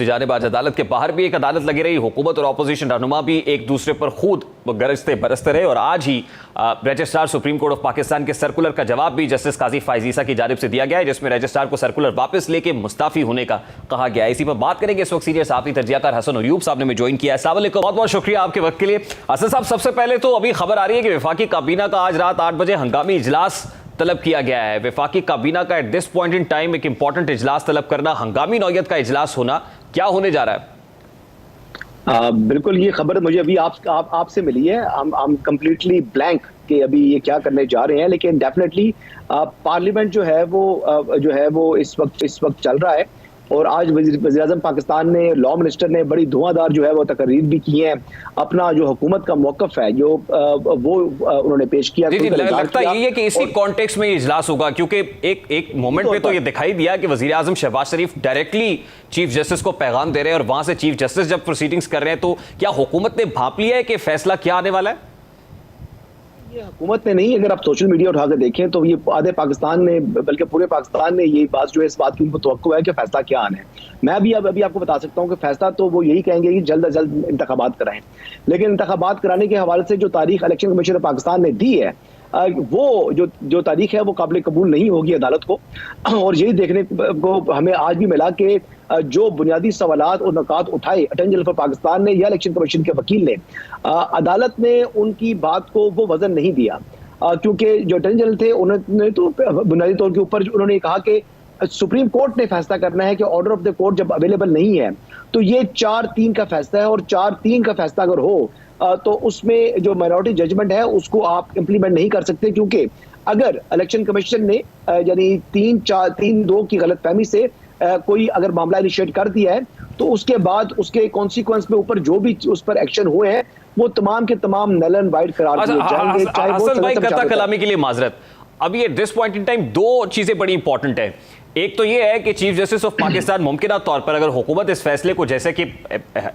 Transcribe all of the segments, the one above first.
जानिब आज अदालत के बाहर भी एक अदालत लगी रही। हुकूमत और अपोजिशन रहनुमा भी एक दूसरे पर खुद गरजते बरसते रहे और आज ही registrar supreme court of Pakistan के सर्कुलर का जवाब भी जस्टिस काजी फायज ईसा की जानिब से दिया गया है, जिसमें रजिस्ट्रार को सर्कुलर वापस लेके मुस्ताफी होने का कहा गया है। इसी पर बात करेंगे। इस वक्त सीनियर सहाफ़ी तजियाकार हसन अयूब साहब ने हमें ज्वाइन किया है। अस्सलाम वालेकुम, बहुत बहुत शुक्रिया आपके वक्त के लिए। हसन साहब, सबसे पहले तो अभी खबर आ रही है कि वफाकी काबीना का आज रात 8 बजे हंगामी इजलास तलब किया गया है। वफाकी काबीना का at this point in time एक इंपॉर्टेंट इजलास तलब करना, हंगामी नौयत का इजलास होना, क्या होने जा रहा है? बिल्कुल, ये खबर मुझे अभी आपसे मिली है। हम कंप्लीटली ब्लैंक कि अभी ये क्या करने जा रहे हैं, लेकिन डेफिनेटली पार्लियामेंट जो है वो इस वक्त चल रहा है और आज वज़ीर-ए-आज़म पाकिस्तान ने, लॉ मिनिस्टर ने बड़ी धुआंधार जो है वो तकरीर भी की है। अपना जो हुकूमत का मौक़िफ़ है जो वो उन्होंने पेश किया। लगता यही है कि इसी कॉन्टेक्स्ट में इजलास होगा, क्योंकि एक मोमेंट पे तो ये दिखाई दिया कि वज़ीर आज़म शहबाज शरीफ डायरेक्टली चीफ जस्टिस को पैगाम दे रहे हैं और वहां से चीफ जस्टिस जब प्रोसीडिंग्स कर रहे हैं, तो क्या हुकूमत ने भांप लिया है कि फैसला क्या आने वाला है? हुकूमत ने नहीं, अगर आप सोशल मीडिया उठा कर देखें तो ये आधे पाकिस्तान ने, बल्कि पूरे पाकिस्तान में ये बात जो है, इस बात की उनको तवक्को है कि फैसला क्या आना है। मैं भी अभी आपको बता सकता हूं कि फैसला तो वो यही कहेंगे कि जल्द अज जल्द इंतखाबात कराएं, लेकिन इंतखाबात कराने के हवाले से जो तारीख इलेक्शन कमीशन पाकिस्तान ने दी है वो जो तारीख है वो काबिल कबूल नहीं होगी अदालत को। और यही देखने को हमें आज भी मिला कि जो बुनियादी सवालात और नुकात उठाए अटॉर्नी जनरल फॉर पाकिस्तान ने या इलेक्शन कमीशन के वकील ने, अदालत ने उनकी बात को वो वजन नहीं दिया, क्योंकि जो अटॉर्नी जनरल थे उन्होंने तो बुनियादी तौर के ऊपर उन्होंने कहा कि सुप्रीम कोर्ट ने फैसला करना है कि ऑर्डर ऑफ द कोर्ट जब अवेलेबल नहीं है तो ये 4-3 का फैसला है, और 4-3 का फैसला अगर हो तो उसमें जो माइनॉरिटी जजमेंट है उसको आप इंप्लीमेंट नहीं कर सकते, क्योंकि अगर इलेक्शन कमीशन ने यानी 3-2 की गलतफहमी से कोई अगर मामला इनिशिएट कर दिया है तो उसके बाद उसके कॉन्सिक्वेंस में ऊपर जो भी उस पर एक्शन हुए हैं वो तमाम के तमाम नल एंड वाइड करार दिए जाएंगे। हसन भाई, कता कलामी के लिए माजरत, अभी at this point in time दो चीजें बड़ी इंपॉर्टेंट है। एक तो ये है कि चीफ जस्टिस ऑफ पाकिस्तान मुमकिन तौर पर अगर हुकूमत इस फैसले को, जैसे कि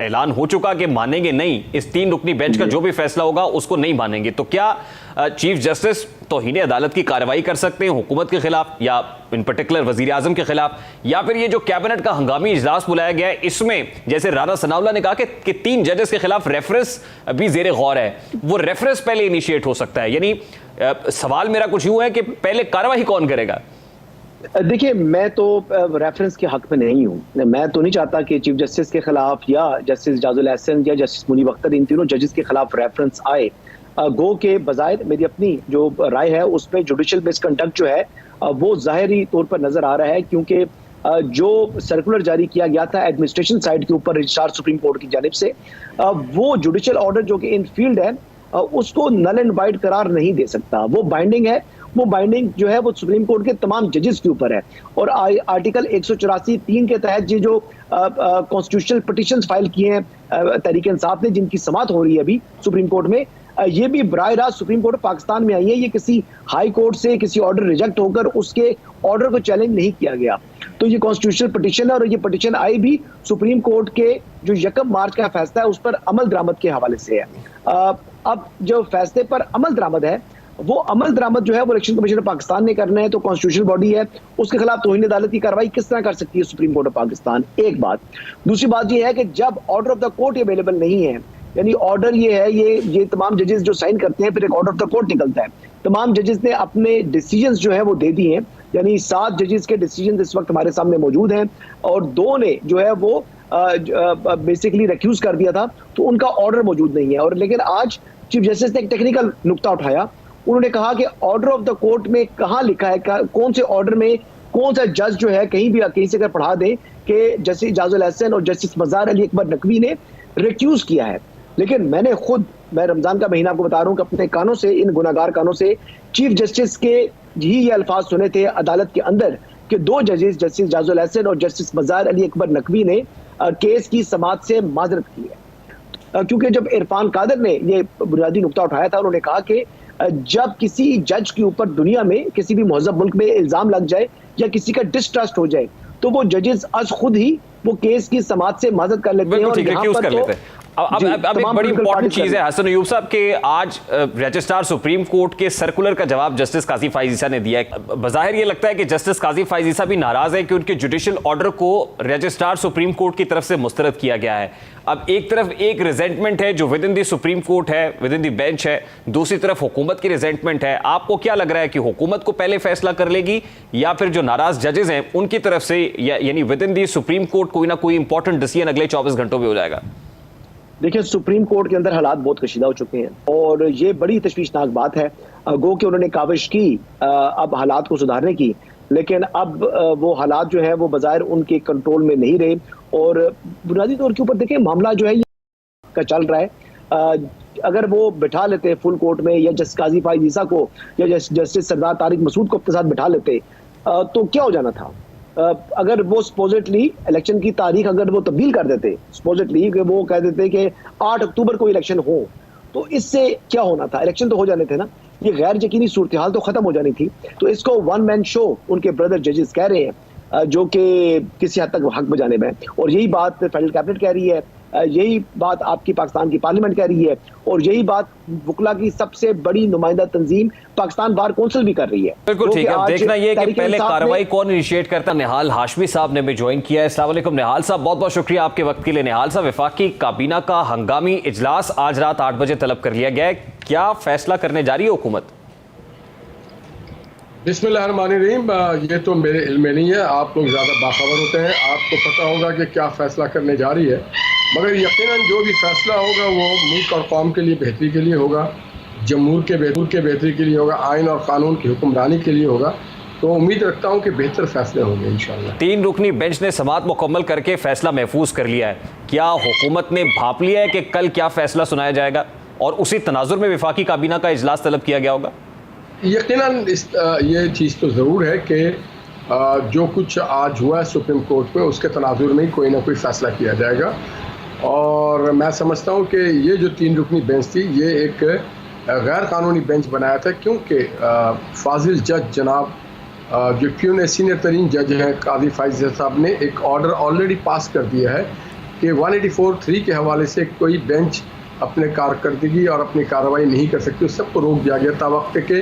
ऐलान हो चुका कि मानेंगे नहीं, इस 3 रुकनी बेंच का जो भी फैसला होगा उसको नहीं मानेंगे, तो क्या चीफ जस्टिस तौहीन अदालत की कार्रवाई कर सकते हैं हुकूमत के खिलाफ या इन पर्टिकुलर वजीर आजम के खिलाफ? या फिर ये जो कैबिनेट का हंगामी इजलास बुलाया गया है, इसमें जैसे राना सनाउल्लाह ने कहा कि 3 जजेस के खिलाफ रेफरेंस भी जेर गौर है, वो रेफरेंस पहले इनिशिएट हो सकता है? यानी सवाल मेरा कुछ यूं है कि पहले कार्रवाई कौन करेगा? देखिए, मैं तो रेफरेंस के हक में नहीं हूँ। मैं तो नहीं चाहता कि चीफ जस्टिस के खिलाफ या जस्टिस जाजुल एहसन या जस्टिस मुनीब अख्तर, इन तीनों जजेस के खिलाफ रेफरेंस आए। गो के बजाय मेरी अपनी जो राय है उसमें जुडिशियल मिसकंडक्ट जो है वो ज़ाहिरी तौर पर नजर आ रहा है, क्योंकि जो सर्कुलर जारी किया गया था एडमिनिस्ट्रेशन साइड के ऊपर रजिस्ट्रार सुप्रीम कोर्ट की जानिब से, वो जुडिशियल ऑर्डर जो कि इन फील्ड है उसको नल एंड वाइड करार नहीं दे सकता। वो बाइंडिंग है, वो बाइंडिंग जो है वो सुप्रीम कोर्ट के तमाम जजेस के ऊपर है। और आर्टिकल 184(3) के तहत ये जो कॉन्स्टिट्यूशनल पिटीशंस फाइल किए हैं तहरीक इंसाफ ने, जिनकी समाअत हो रही है अभी सुप्रीम कोर्ट में, ये भी बराह रास्त सुप्रीम कोर्ट पाकिस्तान में आई है। ये किसी हाई कोर्ट से किसी ऑर्डर रिजेक्ट होकर उसके ऑर्डर को चैलेंज नहीं किया गया। तो ये कॉन्स्टिट्यूशनल पिटीशन है और ये पिटीशन आई भी सुप्रीम कोर्ट के जो 1 मार्च का फैसला है उस पर अमल दरामद के हवाले से है। अब जो फैसले पर अमल दरामद है, वो अमल दरामद जो है वो इलेक्शन कमीशन पाकिस्तान ने करना है, तो कॉन्स्टिट्यूशनल बॉडी है, उसके खिलाफ तौहीन अदालत की कार्रवाई किस तरह कर सकती है सुप्रीम कोर्ट ऑफ पाकिस्तान? एक बात। दूसरी बात ये है कि जब order of the court available नहीं है, यानी ऑर्डर ये है, ये तमाम जजेस जो साइन करते हैं, फिर एक ऑर्डर ऑफ द कोर्ट निकलता है। तमाम जजेस ने अपने डिसीजंस जो है वो दे दिए हैं, यानी 7 जजेस के डिसीजन इस वक्त हमारे सामने मौजूद हैं और 2 ने जो है वो बेसिकली रिक्यूज कर दिया था, तो उनका ऑर्डर मौजूद नहीं है। और लेकिन आज चीफ जस्टिस ने एक टेक्निकल नुक्ता उठाया। उन्होंने कहा कि ऑर्डर ऑफ द कोर्ट में कहाँ लिखा है, कौन से ऑर्डर में कौन सा जज जो है, कहीं से अगर पढ़ा दें कि जस्टिस जाजुल एहसन और जस्टिस मजार अली अकबर नकवी ने रिक्यूज किया है। लेकिन मैं रमजान का महीना आपको बता रहा हूँ कि अपने कानों से, इन गुनाहगार कानों से चीफ जस्टिस के ही ये अल्फाज सुने थे अदालत के अंदर कि 2 जजेस जस्टिस जाजुल एहसन और जस्टिस मजार अली अकबर नकवी ने केस की समाअत से माजरत की है। क्योंकि जब इरफान कादर ने ये बुनियादी नुक्ता उठाया था, उन्होंने कहा कि जब किसी जज के ऊपर दुनिया में किसी भी महज़ब मुल्क में इल्जाम लग जाए या किसी का डिस्ट्रस्ट हो जाए, तो वो जजेस आज खुद ही वो केस की समाअत से माजरत कर लेते हैं। और यहाँ पर तो अब एक तमाम बड़ी political इंपॉर्टेंट parties चीज है हसन अयूब साहब के आज रजिस्ट्रार सुप्रीम कोर्ट के सर्कुलर का जवाब जस्टिस काजी फाइजीसा ने दिया है। बज़ाहिर ये लगता है कि जस्टिस काजी फाइजीसा भी नाराज है कि उनके जुडिशियल ऑर्डर को रजिस्ट्रार सुप्रीम कोर्ट की तरफ से मुस्तरद किया गया है। अब एक तरफ एक रिजेंटमेंट है जो with in the supreme court है, विद इन दी बेंच है, दूसरी तरफ हुकूमत की रिजेंटमेंट है। आपको क्या लग रहा है कि हुकूमत को पहले फैसला कर लेगी या फिर जो नाराज जजेस हैं उनकी तरफ से यानी with in the supreme court कोई ना कोई इंपॉर्टेंट डिसीजन अगले 24 घंटों में हो जाएगा? देखिए, सुप्रीम कोर्ट के अंदर हालात बहुत कशीदा हो चुके हैं और ये बड़ी तशवीशनाक बात है। गो कि उन्होंने काविश की अब हालात को सुधारने की, लेकिन अब वो हालात जो है वो बाज़ाहिर उनके कंट्रोल में नहीं रहे। और बुनियादी तौर के ऊपर देखें, मामला जो है ये का चल रहा है। अगर वो बिठा लेते फुल कोर्ट में या जस्टिस काजी फाइजीसा को या जस्टिस सरदार तारिक मसूद को अपने साथ बिठा लेते तो क्या हो जाना था। अगर वो सपोजिटली इलेक्शन की तारीख अगर वो तब्दील कर देते, सपोजिटली वो कह देते कि 8 अक्टूबर को इलेक्शन हो, तो इससे क्या होना था? इलेक्शन तो हो जाने थे ना। ये गैर यकीनी सूरत हाल तो खत्म हो जानी थी। तो इसको वन मैन शो उनके ब्रदर जजेस कह रहे हैं, जो कि किसी हद तक हक बजाने में, और यही बात फेडरल कैबिनेट कह रही है, यही बात आपकी पाकिस्तान की पार्लियामेंट कह रही है, और यही बात वकला की सबसे बड़ी नुमाइंदा तंजीम पाकिस्तान बार कौंसिल भी कर रही है। बिल्कुल ठीक है। अब देखना ये कि पहले कार्रवाई कौन इनिशिएट करता। निहाल हाशमी साहब ने भी ज्वाइन किया है। अस्सलाम वालेकुम निहाल साहब, बहुत बहुत शुक्रिया आपके वक्त के लिए। निहाल साहब, वफाकी काबीना का हंगामी इजलास आज रात 8 बजे तलब कर लिया गया है, क्या फैसला करने जा रही है हुकूमत? बिस्मिल्लाहिर्रहमानिर्रहीम। ये तो मेरे इल्म में नहीं है, आप लोग ज़्यादा बाखबर होते हैं, आपको पता होगा कि क्या फ़ैसला करने जा रही है। मगर यकीनन जो भी फ़ैसला होगा वो मुल्क और कौम के लिए बेहतरी के लिए होगा, जमहूर के बेहतरी के लिए होगा, आइन और कानून की हुक्मरानी के लिए होगा। तो उम्मीद रखता हूँ कि बेहतर फैसले होंगे इंशाअल्लाह। 3 रुकनी बेंच ने समाअत मुकम्मल करके फैसला महफूज कर लिया है। क्या हुकूमत ने भांप लिया है कि कल क्या फैसला सुनाया जाएगा और उसी तनाजुर में वफाकी काबीना का इजलास तलब किया गया होगा? यकीनन ये चीज़ तो ज़रूर है कि जो कुछ आज हुआ है सुप्रीम कोर्ट में उसके तनाजुर में ही कोई ना कोई फ़ैसला किया जाएगा। और मैं समझता हूँ कि ये जो 3 रुकनी बेंच थी ये एक गैर कानूनी बेंच बनाया था, क्योंकि फाजिल जज जनाब जो क्यों सीनियर तरीन जज हैं काजी फाइज़ साहब ने एक ऑर्डर ऑलरेडी पास कर दिया है कि 184(3) के हवाले से कोई बेंच अपने कारकर्दगी और अपनी कार्रवाई नहीं कर सकती, उस सबको रोक दिया गया तावक्त के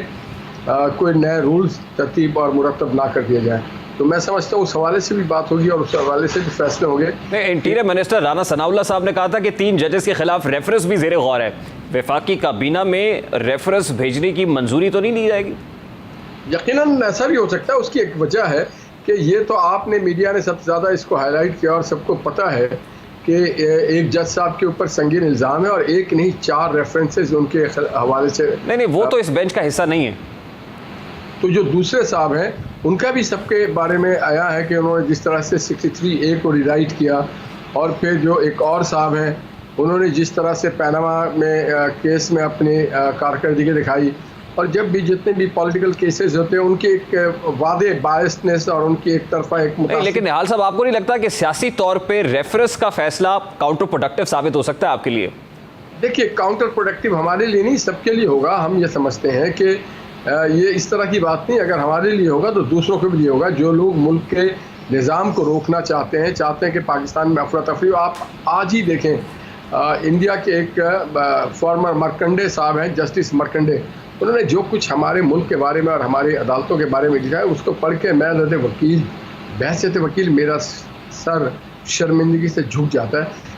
कोई नए रूल्स तरतीब और मुरतब ना कर दिया जाए। तो मैं समझता हूँ उस हवाले से भी बात होगी और उस हवाले से भी फैसले होंगे। इंटीरियर मिनिस्टर राना सनाउल्लाह साहब ने कहा था कि 3 जजेस के खिलाफ रेफरेंस भी ज़ेरे गौर है। वफाकी काबीना में रेफरेंस भेजने की मंजूरी तो नहीं दी जाएगी? यकीनन ऐसा भी हो सकता है। उसकी एक वजह है कि ये तो आपने मीडिया ने सबसे ज़्यादा इसको हाईलाइट किया और सबको पता है कि एक जज साहब के ऊपर संगीन इल्ज़ाम है और एक नहीं 4 रेफरेंसेस उनके हवाले से। नहीं, वो तो इस बेंच का हिस्सा नहीं है। तो जो दूसरे साहब हैं उनका भी सबके बारे में आया है कि उन्होंने जिस तरह से 63A को रिराइट किया, और फिर जो एक और साहब हैं उन्होंने जिस तरह से पनामा में केस में अपनी कारकर्दगी दिखाई, और जब भी जितने भी पॉलिटिकल केसेस होते हैं उनकी एक वादे बायसनेस और उनकी एक तरफा एक नहीं, लेकिन निहाल साहब आपको नहीं लगता कि सियासी तौर पे रेफरेंस का फैसला काउंटर प्रोडक्टिव साबित हो सकता है आपके लिए? देखिए, काउंटर प्रोडक्टिव हमारे लिए नहीं सबके लिए होगा। हम ये समझते हैं कि ये इस तरह की बात नहीं, अगर हमारे लिए होगा तो दूसरों के भी लिए होगा। जो लोग मुल्क के निज़ाम को रोकना चाहते हैं कि पाकिस्तान में अफरा तफरी। आप आज ही देखें इंडिया के एक फॉर्मर मरकंडे साहब हैं, जस्टिस मरकंडे, उन्होंने जो कुछ हमारे मुल्क के बारे में और हमारी अदालतों के बारे में लिखा है उसको पढ़ के मैं वकील बहसियत वकील मेरा सर शर्मिंदगी से झुक जाता है।